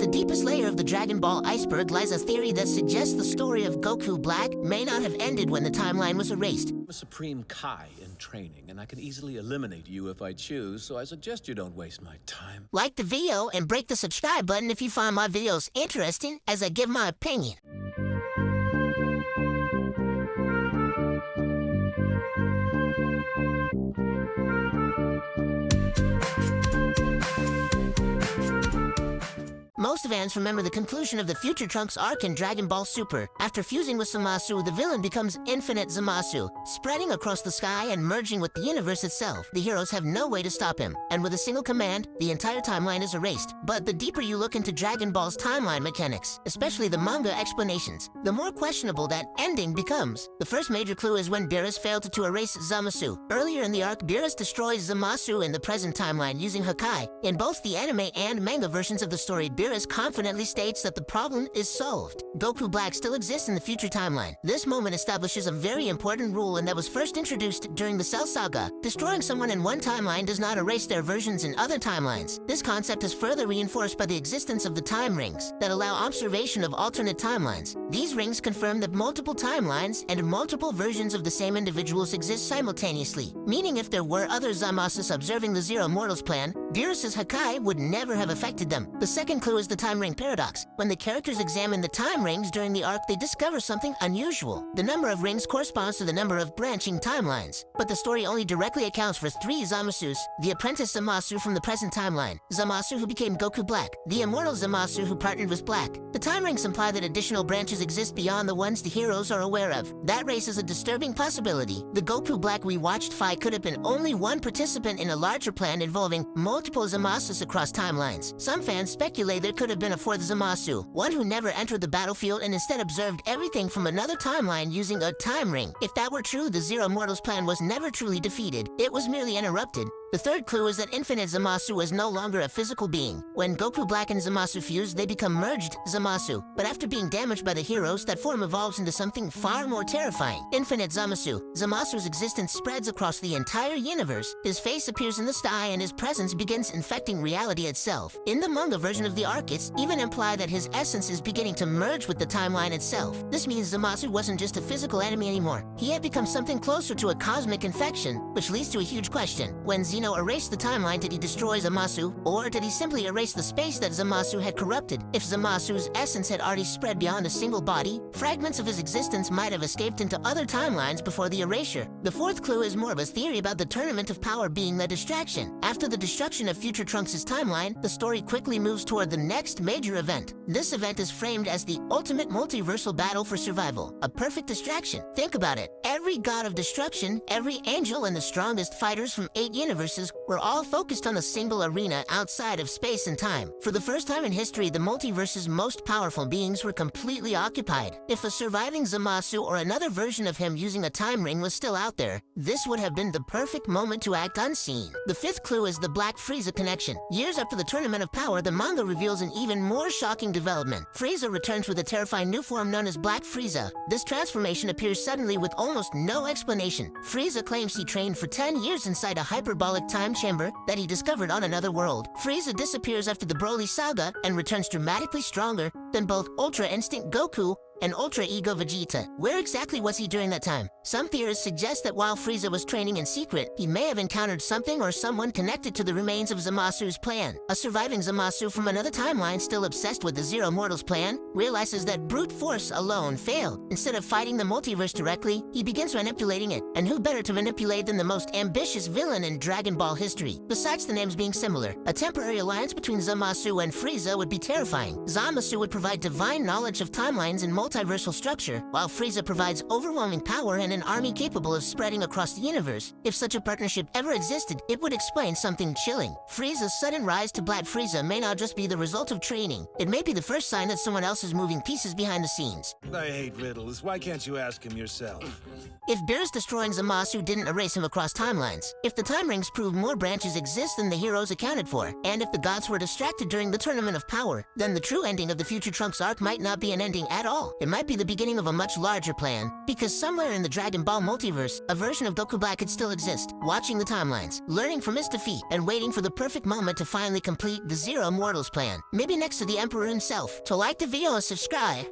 the deepest layer of the Dragon Ball iceberg lies a theory that suggests the story of Goku Black may not have ended when the timeline was erased. I'm a Supreme Kai in training, and I can easily eliminate you if I choose, so I suggest you don't waste my time. Like the video and break the subscribe button if you find my videos interesting as I give my opinion. Most fans remember the conclusion of the Future Trunks arc in Dragon Ball Super. After fusing with Zamasu, the villain becomes Infinite Zamasu, spreading across the sky and merging with the universe itself. The heroes have no way to stop him, and with a single command, the entire timeline is erased. But the deeper you look into Dragon Ball's timeline mechanics, especially the manga explanations, the more questionable that ending becomes. The first major clue is when Beerus failed to erase Zamasu. Earlier in the arc, Beerus destroys Zamasu in the present timeline using Hakai. In both the anime and manga versions of the story, Beerus confidently states that the problem is solved. Goku Black still exists in the future timeline. This moment establishes a very important rule, and that was first introduced during the Cell Saga. Destroying someone in one timeline does not erase their versions in other timelines. This concept is further reinforced by the existence of the time rings that allow observation of alternate timelines. These rings confirm that multiple timelines and multiple versions of the same individuals exist simultaneously, meaning if there were other Zamasus observing the Zero Mortals plan, Beerus' Hakai would never have affected them. The second clue is the time ring paradox. When the characters examine the time rings during the arc, they discover something unusual. The number of rings corresponds to the number of branching timelines, but the story only directly accounts for 3 Zamasus: the apprentice Zamasu from the present timeline, Zamasu who became Goku Black, the immortal Zamasu who partnered with Black. The time rings imply that additional branches exist beyond the ones the heroes are aware of. That raises a disturbing possibility. The Goku Black we watched fight could have been only one participant in a larger plan involving multiple Zamasus across timelines. Some fans speculate there could have been a 4th Zamasu, one who never entered the battlefield and instead observed everything from another timeline using a time ring. If that were true, the Zero Mortals plan was never truly defeated. It was merely interrupted. The third clue is that Infinite Zamasu is no longer a physical being. When Goku Black and Zamasu fuse, they become merged Zamasu. But after being damaged by the heroes, that form evolves into something far more terrifying. Infinite Zamasu. Zamasu's existence spreads across the entire universe. His face appears in the sky and his presence begins infecting reality itself. In the manga version of the arc, it's even implied that his essence is beginning to merge with the timeline itself. This means Zamasu wasn't just a physical enemy anymore. He had become something closer to a cosmic infection, which leads to a huge question. When Zeno erased the timeline, did he destroy Zamasu, or did he simply erase the space that Zamasu had corrupted? If Zamasu's essence had already spread beyond a single body, fragments of his existence might have escaped into other timelines before the erasure. The fourth clue is more of a theory about the Tournament of Power being the distraction. After the destruction of Future Trunks' timeline, the story quickly moves toward the next major event. This event is framed as the ultimate multiversal battle for survival, a perfect distraction. Think about it. Every god of destruction, every angel, and the strongest fighters from 8 universes were all focused on a single arena outside of space and time. For the first time in history, the multiverse's most powerful beings were completely occupied. If a surviving Zamasu or another version of him using a time ring was still out there, this would have been the perfect moment to act unseen. The fifth clue is the Black Frieza connection. Years after the Tournament of Power, the manga reveals an even more shocking development. Frieza returns with a terrifying new form known as Black Frieza. This transformation appears suddenly with almost no explanation. Frieza claims he trained for 10 years inside a hyperbolic time chamber that he discovered on another world. Frieza disappears after the Broly saga and returns dramatically stronger than both Ultra Instinct Goku and Ultra Ego Vegeta. Where exactly was he during that time? Some theorists suggest that while Frieza was training in secret, he may have encountered something or someone connected to the remains of Zamasu's plan. A surviving Zamasu from another timeline, still obsessed with the Zero Mortals plan, realizes that brute force alone failed. Instead of fighting the multiverse directly, he begins manipulating it. And who better to manipulate than the most ambitious villain in Dragon Ball history? Besides the names being similar, a temporary alliance between Zamasu and Frieza would be terrifying. Zamasu would provide divine knowledge of timelines and multiversal structure, while Frieza provides overwhelming power and an army capable of spreading across the universe. If such a partnership ever existed, it would explain something chilling. Frieza's sudden rise to Black Frieza may not just be the result of training. It may be the first sign that someone else is moving pieces behind the scenes. I hate riddles. Why can't you ask him yourself? If Beerus destroying Zamasu didn't erase him across timelines, if the time rings prove more branches exist than the heroes accounted for, and if the gods were distracted during the Tournament of Power, then the true ending of the Future Trunks arc might not be an ending at all. It might be the beginning of a much larger plan, because somewhere in the Dragon Ball multiverse, a version of Goku Black could still exist, watching the timelines, learning from his defeat, and waiting for the perfect moment to finally complete the Zero Mortals plan. Maybe next to the Emperor himself. To like the video and subscribe.